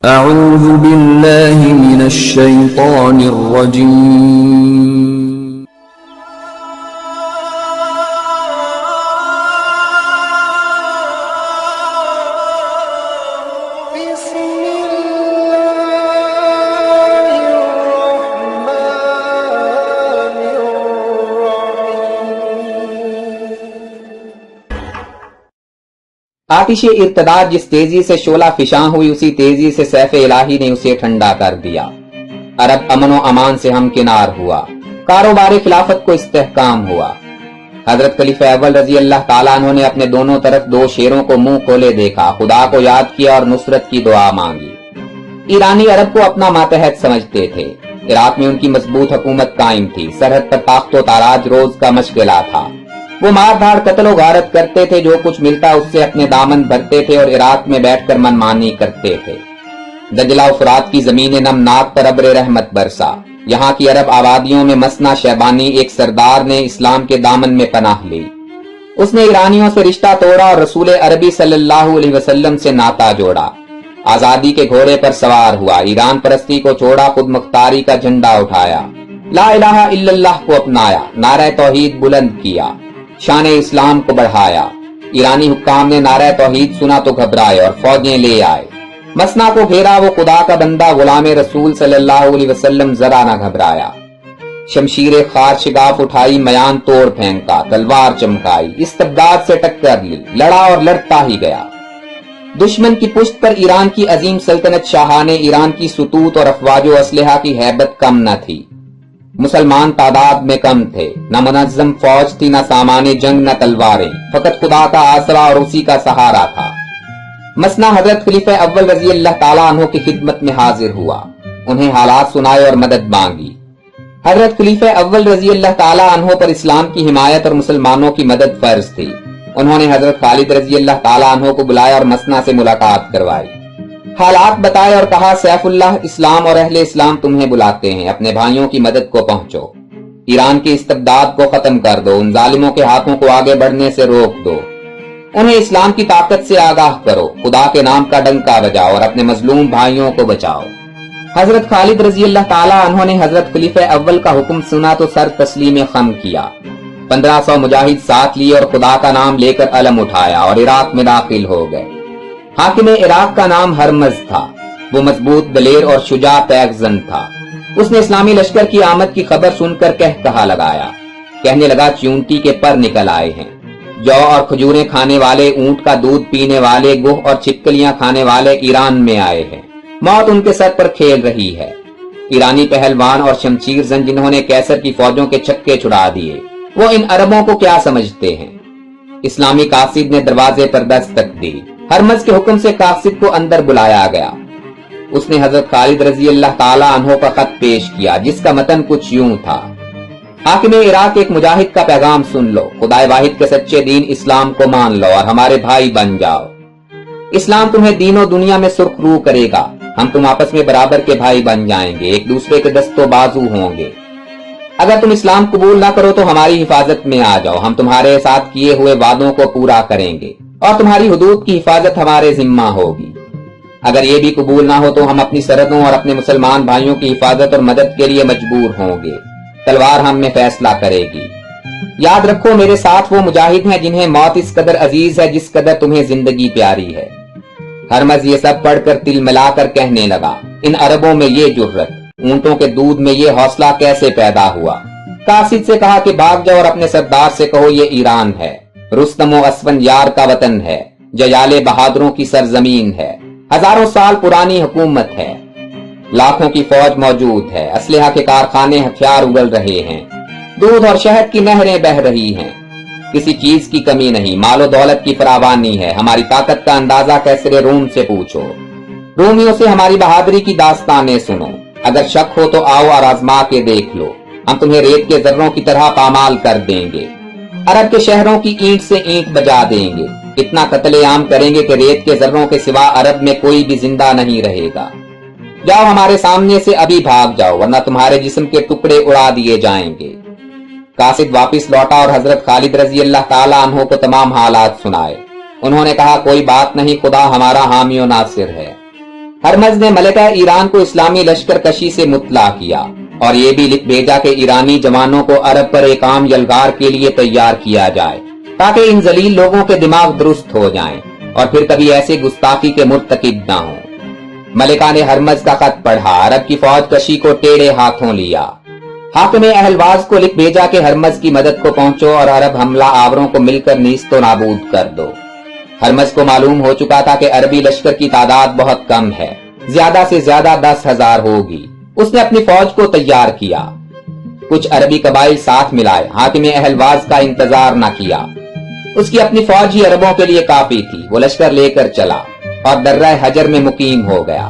اعوذ باللہ من الشیطان الرجیم آتش ارتداد جس تیزی سے شعلہ فشاں ہوئی اسی تیزی سے سیف الہی نے اسے ٹھنڈا کر دیا۔ عرب امن و امان سے ہمکنار ہوا، کاروبار خلافت کو استحکام ہوا۔ حضرت خلیفہ اول رضی اللہ تعالیٰ عنہ نے اپنے دونوں طرف دو شیروں کو منہ کھولے دیکھا، خدا کو یاد کیا اور نصرت کی دعا مانگی۔ ایرانی عرب کو اپنا ماتحت سمجھتے تھے، عراق میں ان کی مضبوط حکومت قائم تھی، سرحد پر تاخت و تاراج روز کا مشغلہ تھا۔ وہ مار دھاڑ قتل و غارت کرتے تھے، جو کچھ ملتا اس سے اپنے دامن بھرتے تھے اور عراق میں بیٹھ کر من مانی کرتے تھے۔ دجلہ و فرات کی زمین نمناک پر ابر رحمت برسا۔ یہاں کی عرب آبادیوں میں مسنا شیبانی ایک سردار نے اسلام کے دامن میں پناہ لی۔ اس نے ایرانیوں سے رشتہ توڑا اور رسول عربی صلی اللہ علیہ وسلم سے ناطہ جوڑا۔ آزادی کے گھوڑے پر سوار ہوا، ایران پرستی کو چھوڑا، خود مختاری کا جھنڈا اٹھایا، لا الہ الا اللہ کو اپنایا، نعرہ توحید بلند کیا، شان اسلام کو بڑھایا۔ ایرانی حکام نے نعرہ توحید سنا تو گھبرائے اور فوجیں لے آئے۔ مسنا کو گھیرا، وہ خدا کا بندہ غلام رسول صلی اللہ علیہ وسلم ذرا نہ گھبرایا۔ شمشیر خار شگاف اٹھائی، میان توڑ پھینکا، تلوار چمکائی، استبداد سے ٹکر لی، لڑا اور لڑتا ہی گیا۔ دشمن کی پشت پر ایران کی عظیم سلطنت شاہان ایران کی ستوت اور افواج و اسلحہ کی ہیبت کم نہ تھی۔ مسلمان تعداد میں کم تھے، نہ منظم فوج تھی، نہ سامان جنگ، نہ تلواریں، فقط خدا کا آسرا اور اسی کا سہارا تھا۔ مسنا حضرت خلیفہ اول رضی اللہ تعالیٰ عنہ کی خدمت میں حاضر ہوا، انہیں حالات سنائے اور مدد مانگی۔ حضرت خلیفہ اول رضی اللہ تعالیٰ عنہ پر اسلام کی حمایت اور مسلمانوں کی مدد فرض تھی۔ انہوں نے حضرت خالد رضی اللہ تعالیٰ عنہ کو بلایا اور مسنا سے ملاقات کروائی، حالات بتائے اور کہا، سیف اللہ اسلام اور اہل اسلام تمہیں بلاتے ہیں، اپنے بھائیوں کی مدد کو پہنچو، ایران کے استبداد کو ختم کر دو، ان ظالموں کے ہاتھوں کو آگے بڑھنے سے روک دو، انہیں اسلام کی طاقت سے آگاہ کرو، خدا کے نام کا ڈنکا بجاؤ اور اپنے مظلوم بھائیوں کو بچاؤ۔ حضرت خالد رضی اللہ تعالیٰ عنہ نے حضرت خلیفہ اول کا حکم سنا تو سر تسلیم خم کیا، 1500 مجاہد ساتھ لیے اور خدا کا نام لے کر علم اٹھایا اور عراق میں داخل ہو گئے۔ حاکم عراق کا نام ہرمز تھا، وہ مضبوط، دلیر اور شجاع تیغ زن تھا۔ اس نے اسلامی لشکر کی آمد کی خبر سن کر کہا لگایا، کہنے لگا، چیونٹی کے پر نکل آئے ہیں، جو اور کھجوریں کھانے والے، اونٹ کا دودھ پینے والے، گوہ اور چھپکلیاں کھانے والے ایران میں آئے ہیں، موت ان کے سر پر کھیل رہی ہے۔ ایرانی پہلوان اور شمشیر زن جنہوں نے کیسر کی فوجوں کے چھکے چھڑا دیے، وہ ان عربوں کو کیا سمجھتے ہیں؟ اسلامی قاصد نے دروازے پر دستک دی، ہرمز کے حکم سے قاصد کو اندر بلایا گیا۔ اس نے حضرت خالد رضی اللہ تعالیٰ عنہ کا خط پیش کیا، جس کا متن کچھ یوں تھا، حاکم عراق ایک مجاہد کا پیغام سن لو، خدائے واحد کے سچے دین اسلام کو مان لو اور ہمارے بھائی بن جاؤ۔ اسلام تمہیں دین و دنیا میں سرخ رو کرے گا، ہم تم آپس میں برابر کے بھائی بن جائیں گے، ایک دوسرے کے دست و بازو ہوں گے۔ اگر تم اسلام قبول نہ کرو تو ہماری حفاظت میں آ جاؤ، ہم تمہارے ساتھ کیے ہوئے وعدوں کو پورا کریں گے اور تمہاری حدود کی حفاظت ہمارے ذمہ ہوگی۔ اگر یہ بھی قبول نہ ہو تو ہم اپنی سرحدوں اور اپنے مسلمان بھائیوں کی حفاظت اور مدد کے لیے مجبور ہوں گے، تلوار ہم میں فیصلہ کرے گی۔ یاد رکھو میرے ساتھ وہ مجاہد ہیں جنہیں موت اس قدر عزیز ہے جس قدر تمہیں زندگی پیاری ہے۔ ہرمز یہ سب پڑھ کر تل ملا کر کہنے لگا، ان عربوں میں یہ جرت، اونٹوں کے دودھ میں یہ حوصلہ کیسے پیدا ہوا؟ قاصد سے کہا کہ بھاگ جاؤ اور اپنے سردار سے کہو یہ ایران ہے، رستم و اسفن یار کا وطن ہے، جیالے بہادروں کی سرزمین ہے، ہزاروں سال پرانی حکومت ہے، لاکھوں کی فوج موجود ہے، اسلحہ کے کارخانے، ہتھیار اگل رہے ہیں، دودھ اور شہد کی نہریں بہہ رہی ہیں، کسی چیز کی کمی نہیں، مال و دولت کی فراوانی ہے، ہماری طاقت کا اندازہ کیسر روم سے پوچھو، رومیوں سے ہماری بہادری کی داستانیں سنو، اگر شک ہو تو آؤ اور آزما کے دیکھ لو، ہم تمہیں ریت کے ذروں کی طرح پامال کر دیں گے، عرب کے شہروں کی اینٹ سے اینٹ بجا دیں گے، اتنا قتل عام کریں گے کہ ریت کے ذروں کے سوا عرب میں کوئی بھی زندہ نہیں رہے گا، جاؤ ہمارے سامنے سے ابھی بھاگ جاؤ ورنہ تمہارے جسم کے ٹکڑے اڑا دیے جائیں گے۔ قاصد واپس لوٹا اور حضرت خالد رضی اللہ تعالیٰ عنہ کو تمام حالات سنائے۔ انہوں نے کہا، کوئی بات نہیں، خدا ہمارا حامی و ناصر ہے۔ हरमज ने मलिका ईरान को इस्लामी लश्कर कशी से मुतला किया और ये भी लिख भेजा कि ईरानी जवानों को अरब पर एक आम यलगार के लिए तैयार किया जाए ताकि इन जलील लोगों के दिमाग दुरुस्त हो जाएं और फिर कभी ऐसे गुस्ताखी के मुर्तकिब ना हो। मलिका ने हरमज का खत पढ़ा। अरब की फौज कशी को टेढ़े हाथों लिया। हाकिम अहलवाज को लिख भेजा कि हरमज की मदद को पहुंचो और अरब हमला आवरों को मिलकर नीस्तो नाबूद कर दो। हरमज को मालूम हो चुका था कि अरबी लश्कर की तादाद बहुत कम है, ज्यादा से ज्यादा 10,000 होगी। उसने अपनी फौज को तैयार किया। कुछ अरबी कबाइल साथ मिलाए। हाकिम अहलवाज का इंतजार न किया। उसकी अपनी फौज ही अरबों के लिए काफी थी। वो लश्कर लेकर चला और दर्रा हजर में मुकीम हो गया।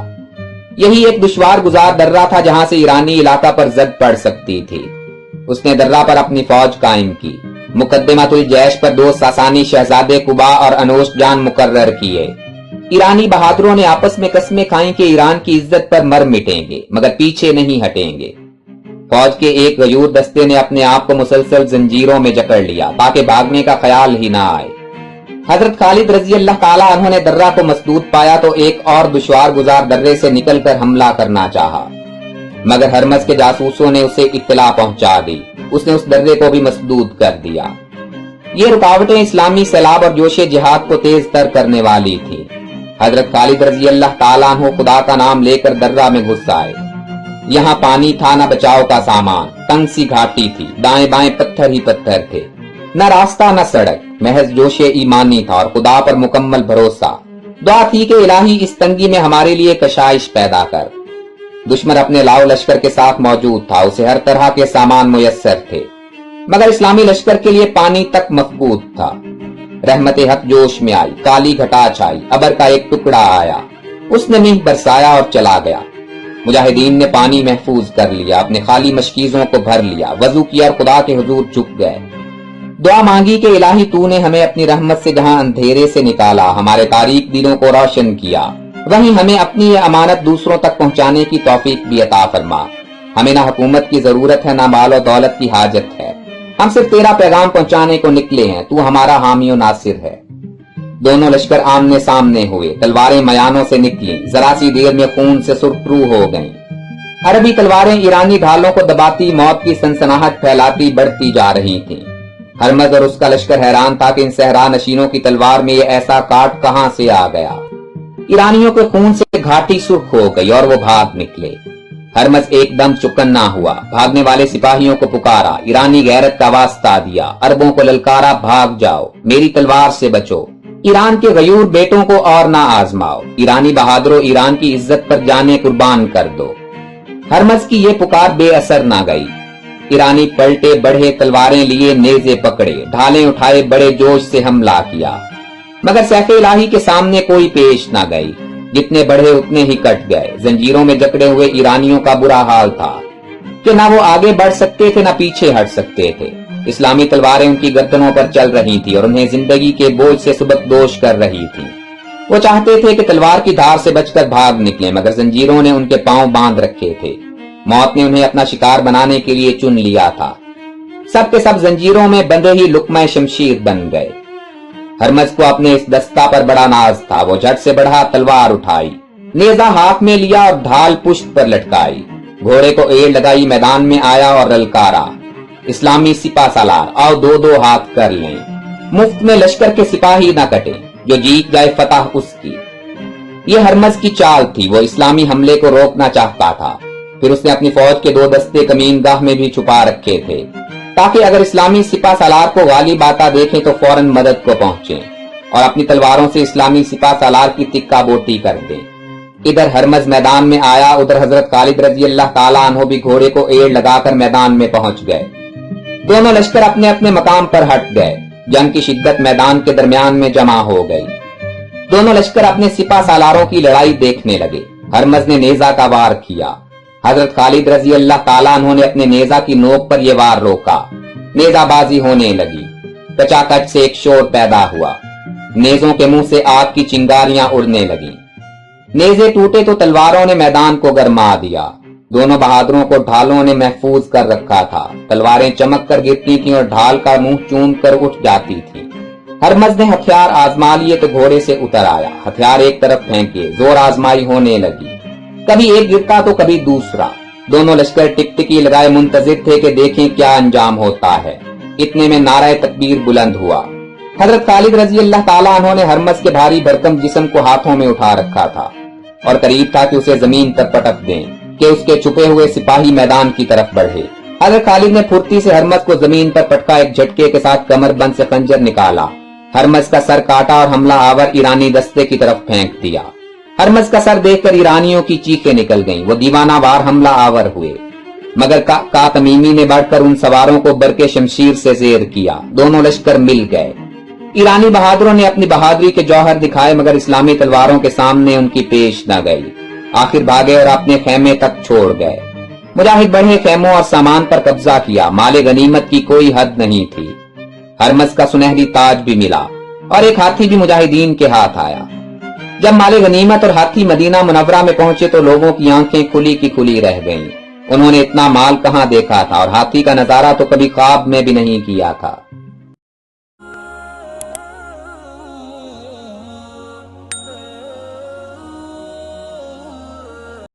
यही एक दुश्वार गुजार दर्रा था जहां से ईरानी इलाका पर जद पड़ सकती थी। उसने दर्रा पर अपनी फौज कायम की। मुकद्दमातुल जैश पर 2 सासानी शहजादे कुबा और अनोश जान मुकर्रर किए। ईरानी बहादुरों ने आपस में कस्में खाई कि ईरान की इज्जत पर मर मिटेंगे मगर पीछे नहीं हटेंगे। फौज के एक गयूर दस्ते ने अपने आप को मुसलसल जंजीरों में जकड़ लिया ताकि भागने का ख्याल ही ना आए। हजरत खालिद रजी अल्लाह ताला अन्हु ने दर्रा को मसदूद पाया तो एक और दुश्वार गुजार दर्रे से निकलकर हमला करना चाहा, मगर हरमज के जासूसों ने उसे इत्तला पहुंचा दी। उसने उस दर्रे को भी मसदूद कर दिया। ये रुकावटें इस्लामी सैलाब और जोशे जिहाद को तेज तर करने वाली थी। हजरत खालिद रजी अल्लाह ताला अन्हु खुदा का नाम लेकर दर्रा में घुस आए। यहाँ पानी था न बचाव का सामान, तंग सी घाटी थी, दाएं बाएं पत्थर ही पत्थर थे, न रास्ता न सड़क, महज जोशे ईमानी था और खुदा पर मुकम्मल भरोसा। दुआ थी कि इलाही इस तंगी में हमारे लिए कशाइश पैदा कर। दुश्मन अपने लाओ लश्कर के साथ मौजूद था। उसे हर तरह के सामान मुयस्सर थे, मगर इस्लामी लश्कर के लिए पानी तक मफकूद था। रहमत हक जोश में आई। काली घटा छाई। अबर का एक टुकड़ा आया। उसने मींह बरसाया और चला गया। मुजाहिदीन ने पानी महफूज कर लिया, अपने खाली मशकीजों को भर लिया, वजू किया और खुदा के हुजूर झुक गए। दुआ मांगी कि इलाही तूने हमें अपनी रहमत से जहां अंधेरे से निकाला, हमारे तारीक दिलों को रोशन किया, वहीं हमें अपनी ये अमानत दूसरों तक पहुंचाने की तौफीक भी अता फरमा। हमें ना हुकूमत की जरूरत है, ना माल और दौलत की हाजत है। हम सिर्फ तेरा पैगाम पहुंचाने को निकले हैं। तू हमारा हामी और नासिर है। दोनों लश्कर आमने सामने हुए। तलवारें मयानों से निकली। जरा सी देर में खून से सुरखरू हो गईं। अरबी तलवारें ईरानी ढालों को दबाती मौत की सनसनाहट फैलाती बढ़ती जा रही थीं। हरमज और उसका लश्कर हैरान था कि इन सहरा नशीनों की तलवार में ये ऐसा काट कहां से आ गया। ईरानियों के खून से घाटी सुर्ख हो गई और वो भाग निकले। हरमज एकदम चुकन्ना हुआ। भागने वाले सिपाहियों को पुकारा। ईरानी गैरत का वास्ता दिया। अरबों को ललकारा, भाग जाओ, मेरी तलवार से बचो। ईरान के गयूर बेटों को और ना आजमाओ। ईरानी बहादुरों, ईरान की इज्जत पर जाने कुर्बान कर दो। हरमज की ये पुकार बेअसर ना गई। ईरानी पलटे बढ़े, तलवारें लिए, नेज़े पकड़े, ढालें उठाए, बड़े जोश से हमला किया, मगर सैफ इलाही के सामने कोई पेश ना गई। जितने बढ़े उतने ही कट गए। जंजीरों में जकड़े हुए ईरानियों का बुरा हाल था कि ना वो आगे बढ़ सकते थे ना पीछे हट सकते थे। इस्लामी तलवारें उनकी गर्दनों पर चल रही थी और उन्हें जिंदगी के बोझ से सुबकदोश कर रही थी। वो चाहते थे कि तलवार की धार से बचकर भाग निकले, मगर जंजीरों ने उनके पांव बांध रखे थे। मौत ने उन्हें अपना शिकार बनाने के लिए चुन लिया था। सब के सब जंजीरों में बंधे ही लुकमा शमशीर बन गए। हरमज को अपने इस दस्ता पर बड़ा नाज था। वो झट से बढ़ा, तलवार उठाई, नेजा हाथ में लिया और ढाल पुश्त पर लटकाई। घोड़े को एड़ लगाई, मैदान में आया और ललकारा, इस्लामी सिपा सालार, आओ दो दो हाथ कर लें। मुफ्त में लश्कर के सिपाही न कटे, जो जीत जाए फतह उसकी। ये हरमज की चाल थी। वो इस्लामी हमले को रोकना चाहता था। फिर उसने अपनी फौज के 2 दस्ते कमीनगाह में भी छुपा रखे थे ताकि अगर इस्लामी सिपा सालार को गालिब आता देखें तो फौरन मदद को पहुंचे और अपनी तलवारों से इस्लामी सिपा सालार की तिक्का बोटी कर दें। इधर हरमज मैदान में आया, उधर हजरत खालिद रजी अल्लाह ताला अन्हु भी घोड़े को एड़ लगाकर मैदान में पहुंच गए। दोनों लश्कर अपने अपने मकाम पर हट गए। जंग की शिद्दत मैदान के दरमियान में जमा हो गई। दोनों लश्कर अपने सिपा सालारों की लड़ाई देखने लगे। हरमज ने नेजा का वार किया। हजरत खालिद रजी अल्लाह ताला अन्हु ने अपने नेजा की नोक पर यह वार रोका। नेजाबाजी होने लगी। कचाकच से एक शोर पैदा हुआ। नेजों के मुंह से आग की चिंगारियां उड़ने लगी। नेजे टूटे तो तलवारों ने मैदान को गरमा दिया। दोनों बहादुरों को ढालों ने महफूज कर रखा था। तलवारें चमक कर गिरती थीं और ढाल का मुंह चूम कर उठ जाती थी। हरमज ने हथियार आजमा लिए तो घोड़े से उतर आया, हथियार एक तरफ फेंके, जोर आजमाई होने लगी। कभी एक गिरता तो कभी दूसरा। दोनों लश्कर टिकटिकी लगाए मुंतजिर थे कि देखें क्या अंजाम होता है। इतने में नारा तकबीर बुलंद हुआ। हजरत खालिद रजी अल्लाह ताला अन्हु ने हरमज के भारी भरकम जिस्म को हाथों में उठा रखा था और करीब था कि उसे जमीन पर पटक दें कि उसके छुपे हुए सिपाही मैदान की तरफ बढ़े। हजरत खालिद ने फुर्ती से हरमज को जमीन पर पटका, एक झटके के साथ कमरबंद से खंजर निकाला, हरमज का सर काटा और हमला आवर ईरानी दस्ते की तरफ फेंक दिया। हरमज का सर देखकर ईरानियों की चीखें निकल गईं। वो दीवाना वार हमला आवर हुए, मगर का तमीमी ने बढ़कर उन सवारों को बरके शमशीर से जेर किया। दोनों लश्कर मिल गए। ईरानी बहादुरों ने अपनी बहादुरी के जौहर दिखाए, मगर इस्लामी तलवारों के सामने उनकी पेश न गई। आखिर भागे और अपने खेमे तक छोड़ गए। मुजाहिद बढ़े, खेमों और सामान पर कब्जा किया। माले गनीमत की कोई हद नहीं थी। हरमज का सुनहरी ताज भी मिला और एक हाथी भी मुजाहिदीन के हाथ आया। जब माले गनीमत और हाथी मदीना मुनव्वरा में पहुंचे तो लोगों की आंखें खुली की खुली रह गईं। उन्होंने इतना माल कहां देखा था और हाथी का नजारा तो कभी ख्वाब में भी नहीं किया था।